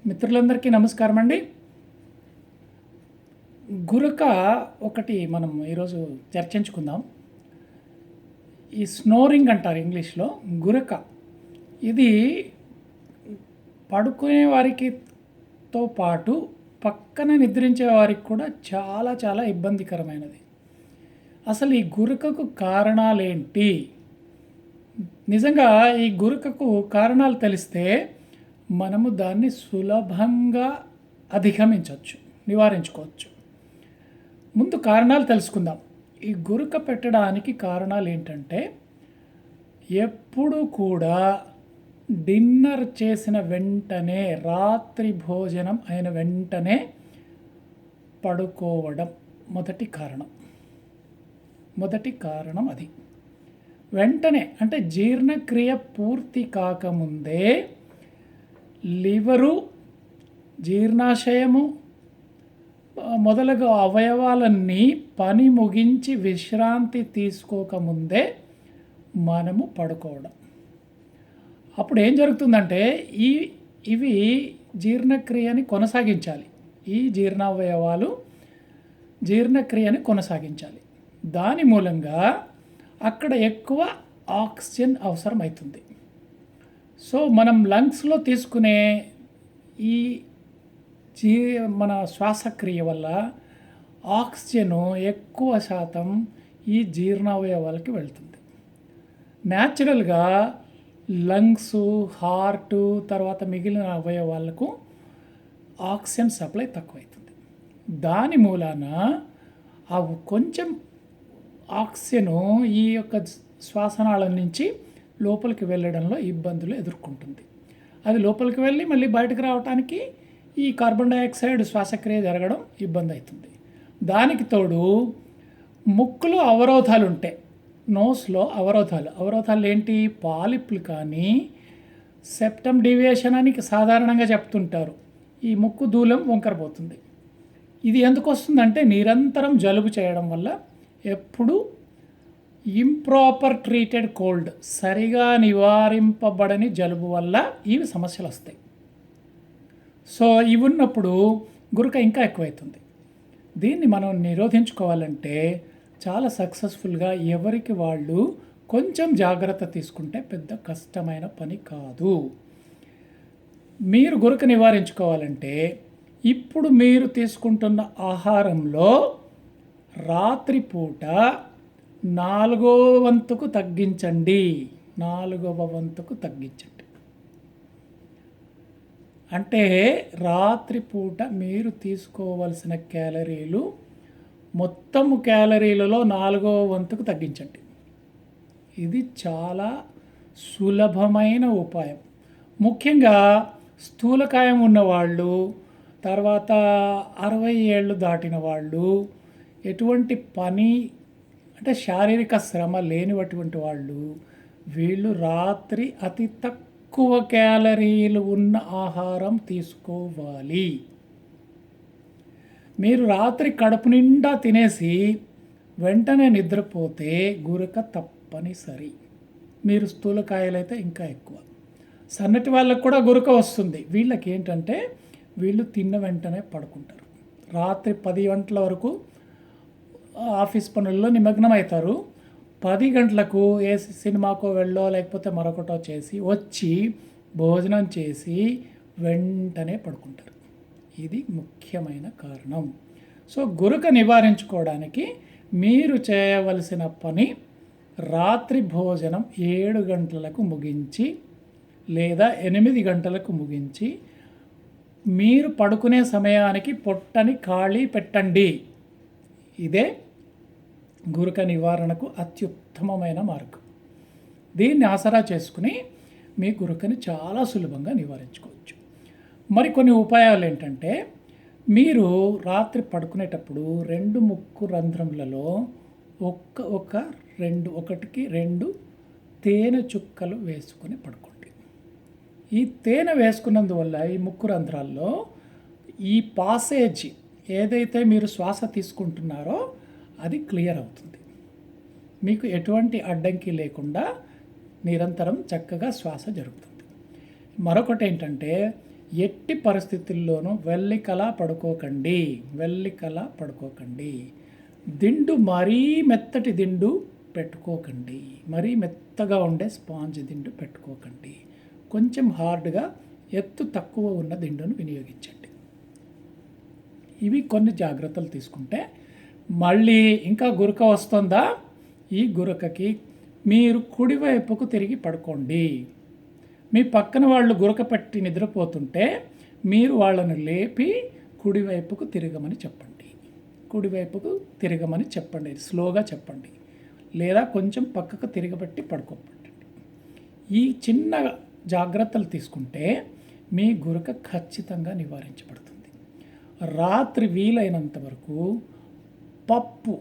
మిత్రులందరికీ నమస్కారం అండి. గురక ఒకటి మనం ఈరోజు చర్చించుకుందాం. ఈ స్నోరింగ్ అంటారు ఇంగ్లీష్లో. గురక ఇది పడుకునే వారికితో పాటు పక్కన నిద్రించే వారికి కూడా చాలా చాలా ఇబ్బందికరమైనది. అసలు ఈ గురకకు కారణాలేంటి? నిజంగా ఈ గురకకు కారణాలు తెలిస్తే మనము దాన్ని సులభంగా అధిగమించవచ్చు, నివారించుకోవచ్చు. ముందు కారణాలు తెలుసుకుందాం. ఈ గురక పెట్టడానికి కారణాలు ఏంటంటే, ఎప్పుడు కూడా డిన్నర్ చేసిన వెంటనే, రాత్రి భోజనం అయిన వెంటనే పడుకోవడం మొదటి కారణం అది. వెంటనే అంటే జీర్ణక్రియ పూర్తి కాకముందే లివరు, జీర్ణాశయము మొదలగు అవయవాలన్నీ పని ముగించి విశ్రాంతి తీసుకోకముందే మనము పడుకోవడం. అప్పుడు ఏం జరుగుతుందంటే ఇవి జీర్ణక్రియని కొనసాగించాలి. ఈ జీర్ణావయవాలు జీర్ణక్రియని కొనసాగించాలి. దాని మూలంగా అక్కడ ఎక్కువ ఆక్సిజన్ అవసరమవుతుంది. సో మనం లంగ్స్లో తీసుకునే ఈ మన శ్వాసక్రియ వల్ల ఆక్సిజను ఎక్కువ శాతం ఈ జీర్ణావయవాలకి వెళ్తుంది. న్యాచురల్గా లంగ్స్, హార్టు, తర్వాత మిగిలిన అవయవాలకు ఆక్సిజన్ సప్లై తక్కువవుతుంది. దాని మూలాన కొంచెం ఆక్సిజను ఈ యొక్క శ్వాసనాళం నుంచి లోపలికి వెళ్ళడంలో ఇబ్బందులు ఎదుర్కొంటుంది. అది లోపలికి వెళ్ళి మళ్ళీ బయటకు రావడానికి ఈ కార్బన్ డైఆక్సైడ్ శ్వాసక్రియ జరగడం ఇబ్బంది అవుతుంది. దానికి తోడు ముక్కులో అవరోధాలు ఉంటాయి, నోస్లో అవరోధాలు ఏంటి? పాలిప్లు కానీ సెప్టమ్ డీవియేషన్ అని సాధారణంగా చెప్తుంటారు. ఈ ముక్కు దూలం వంకరపోతుంది. ఇది ఎందుకు వస్తుందంటే నిరంతరం జలుబు చేయడం వల్ల, ఎప్పుడు ఇంప్రాపర్ ట్రీటెడ్ కోల్డ్, సరిగా నివారింపబడని జలుబు వల్ల ఇవి సమస్యలు వస్తాయి. సో ఇవి ఉన్నప్పుడు గురక ఇంకా ఎక్కువవుతుంది. దీన్ని మనం నిరోధించుకోవాలంటే చాలా సక్సెస్ఫుల్గా ఎవరికి వాళ్ళు కొంచెం జాగ్రత్త తీసుకుంటే పెద్ద కష్టమైన పని కాదు. మీరు గురక నివారించుకోవాలంటే ఇప్పుడు మీరు తీసుకుంటున్న ఆహారంలో రాత్రిపూట 4వ వంతుకు తగ్గించండి. అంటే రాత్రిపూట మీరు తీసుకోవలసిన క్యాలరీలు మొత్తం క్యాలరీలలో 4వ వంతుకు తగ్గించండి. ఇది చాలా సులభమైన ఉపాయం. ముఖ్యంగా స్థూలకాయం ఉన్నవాళ్ళు, తర్వాత 60 ఏళ్ళు దాటిన వాళ్ళు, ఎటువంటి పని అంటే శారీరక శ్రమ లేనిటువంటి వాళ్ళు, వీళ్ళు రాత్రి అతి తక్కువ క్యాలరీలు ఉన్న ఆహారం తీసుకోవాలి. మీరు రాత్రి కడుపు నిండా తినేసి వెంటనే నిద్రపోతే గురక తప్పనిసరి. మీరు స్థూలకాయలైతే ఇంకా ఎక్కువ. సన్నటి వాళ్ళకు కూడా గురక వస్తుంది. వీళ్ళకి ఏంటంటే వీళ్ళు తిన్న వెంటనే పడుకుంటారు. రాత్రి 10 గంటల వరకు ఆఫీస్ పనుల్లో నిమగ్నం అవుతారు. 10 గంటలకు ఏ సినిమాకో వెళ్ళో లేకపోతే మరొకటో చేసి వచ్చి భోజనం చేసి వెంటనే పడుకుంటారు. ఇది ముఖ్యమైన కారణం. సో గురక నివారించుకోవడానికి మీరు చేయవలసిన పని, రాత్రి భోజనం 7 గంటలకు ముగించి లేదా 8 గంటలకు ముగించి మీరు పడుకునే సమయానికి పొట్టని ఖాళీ పెట్టండి. ఇదే గురక నివారణకు అత్యుత్తమమైన మార్గం. దీన్ని ఆసరా చేసుకుని మీ గురకని చాలా సులభంగా నివారించుకోవచ్చు. మరికొన్ని ఉపాయాలు ఏంటంటే, మీరు రాత్రి పడుకునేటప్పుడు 2 ముక్కు రంధ్రములలో ఒకటికి 2 తేనె చుక్కలు వేసుకొని పడుకోండి. ఈ తేనె వేసుకున్నందువల్ల ఈ ముక్కు రంధ్రాల్లో ఈ పాసేజ్ ఏదైతే మీరు శ్వాస తీసుకుంటున్నారో అది క్లియర్ అవుతుంది. మీకు ఎటువంటి అడ్డంకి లేకుండా నిరంతరం చక్కగా శ్వాస జరుగుతుంది. మరొకటి ఏంటంటే, ఎట్టి పరిస్థితుల్లోనూ వెల్లికలా పడుకోకండి. దిండు మరీ మెత్తటి దిండు పెట్టుకోకండి, మరీ మెత్తగా ఉండే స్పాంజ్ దిండు పెట్టుకోకండి. కొంచెం హార్డ్గా ఎత్తు తక్కువ ఉన్న దిండును వినియోగించండి. ఇవి కొన్ని జాగ్రత్తలు తీసుకుంటే మళ్ళీ ఇంకా గురక వస్తుందా, ఈ గురకకి మీరు కుడివైపుకు తిరిగి పడుకోండి. మీ పక్కన వాళ్ళు గురక పట్టి నిద్రపోతుంటే మీరు వాళ్ళను లేపి కుడివైపుకు తిరగమని చెప్పండి. స్లోగా చెప్పండి, లేదా కొంచెం పక్కకు తిరగబెట్టి పడుకోబెట్టండి. ఈ చిన్న జాగ్రత్తలు తీసుకుంటే మీ గురక ఖచ్చితంగా నివారించబడుతుంది. రాత్రి వీలైనంత వరకు పప్పు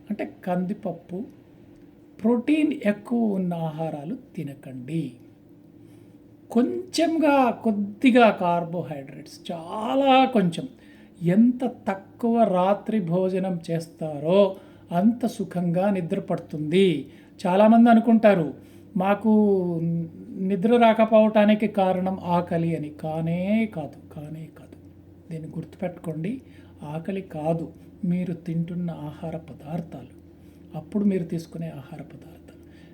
అంటే కందిపప్పు, ప్రోటీన్ ఎక్కువ ఉన్న ఆహారాలు తినకండి. కొద్దిగా కార్బోహైడ్రేట్స్, చాలా కొంచెం. ఎంత తక్కువ రాత్రి భోజనం చేస్తారో అంత సుఖంగా నిద్ర పడుతుంది. చాలామంది అనుకుంటారు మాకు నిద్ర రాకపోవటానికి కారణం ఆకలి అని. కానే కాదు. దీన్ని గుర్తుపెట్టుకోండి. ఆకలి కాదు, మీరు తింటున్న ఆహార పదార్థాలు, అప్పుడు మీరు తీసుకునే ఆహార పదార్థాలు.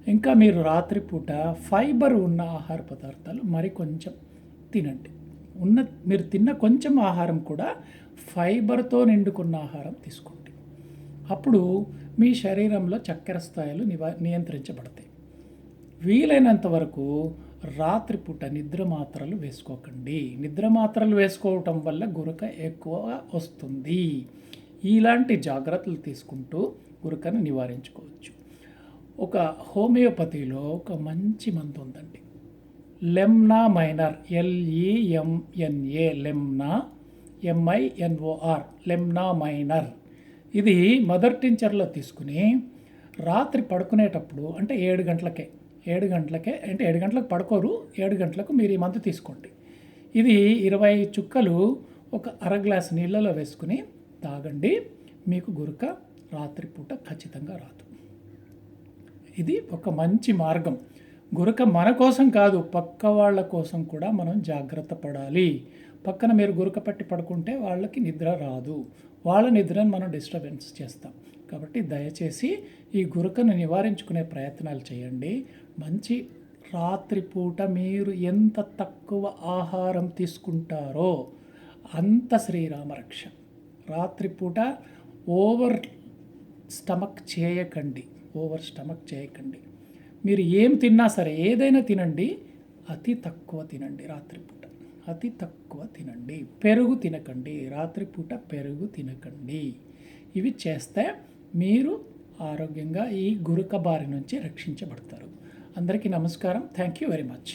ఇంకా మీరు రాత్రిపూట ఫైబర్ ఉన్న ఆహార పదార్థాలు మరి కొంచెం తినండి. మీరు తిన్న కొంచెం ఆహారం కూడా ఫైబర్తో నిండుకున్న ఆహారం తీసుకోండి. అప్పుడు మీ శరీరంలో చక్కెర స్థాయిలు నియంత్రించబడతాయి. వీలైనంత వరకు రాత్రిపూట నిద్ర మాత్రలు వేసుకోకండి. నిద్ర మాత్రలు వేసుకోవటం వల్ల గురక ఎక్కువగా వస్తుంది. ఇలాంటి జాగ్రత్తలు తీసుకుంటూ గురకను నివారించుకోవచ్చు. ఒక హోమియోపతిలో ఒక మంచి మందు ఉందండి, Lemna minor, LEMNA, Lemna MINOR, Lemna minor. ఇది మదర్ టించర్లో తీసుకుని రాత్రి పడుకునేటప్పుడు అంటే 7 గంటలకే అంటే 7 గంటలకు పడుకోరు, 7 గంటలకు మీరు ఈ మందు తీసుకోండి. ఇది 20 చుక్కలు ఒక అర గ్లాసు నీళ్ళలో వేసుకుని తాగండి. మీకు గురక రాత్రిపూట ఖచ్చితంగా రాదు. ఇది ఒక మంచి మార్గం. గురక మన కోసం కాదు, పక్క వాళ్ళ కోసం కూడా మనం జాగ్రత్త పడాలి. పక్కన మీరు గురక పట్టి పడుకుంటే వాళ్ళకి నిద్ర రాదు, వాళ్ళ నిద్రను మనం డిస్టర్బెన్స్ చేస్తాం. కాబట్టి దయచేసి ఈ గురకను నివారించుకునే ప్రయత్నాలు చేయండి. మంచి రాత్రిపూట మీరు ఎంత తక్కువ ఆహారం తీసుకుంటారో అంత శ్రీరామరక్ష. రాత్రిపూట ఓవర్ స్టమక్ చేయకండి. మీరు ఏం తిన్నా సరే, ఏదైనా తినండి, అతి తక్కువ తినండి. రాత్రిపూట అతి తక్కువ తినండి. పెరుగు తినకండి, రాత్రిపూట పెరుగు తినకండి. ఇవి చేస్తే మీరు ఆరోగ్యంగా ఈ గురక బారి నుంచి రక్షించబడతారు. అందరికీ నమస్కారం. Thank you very much.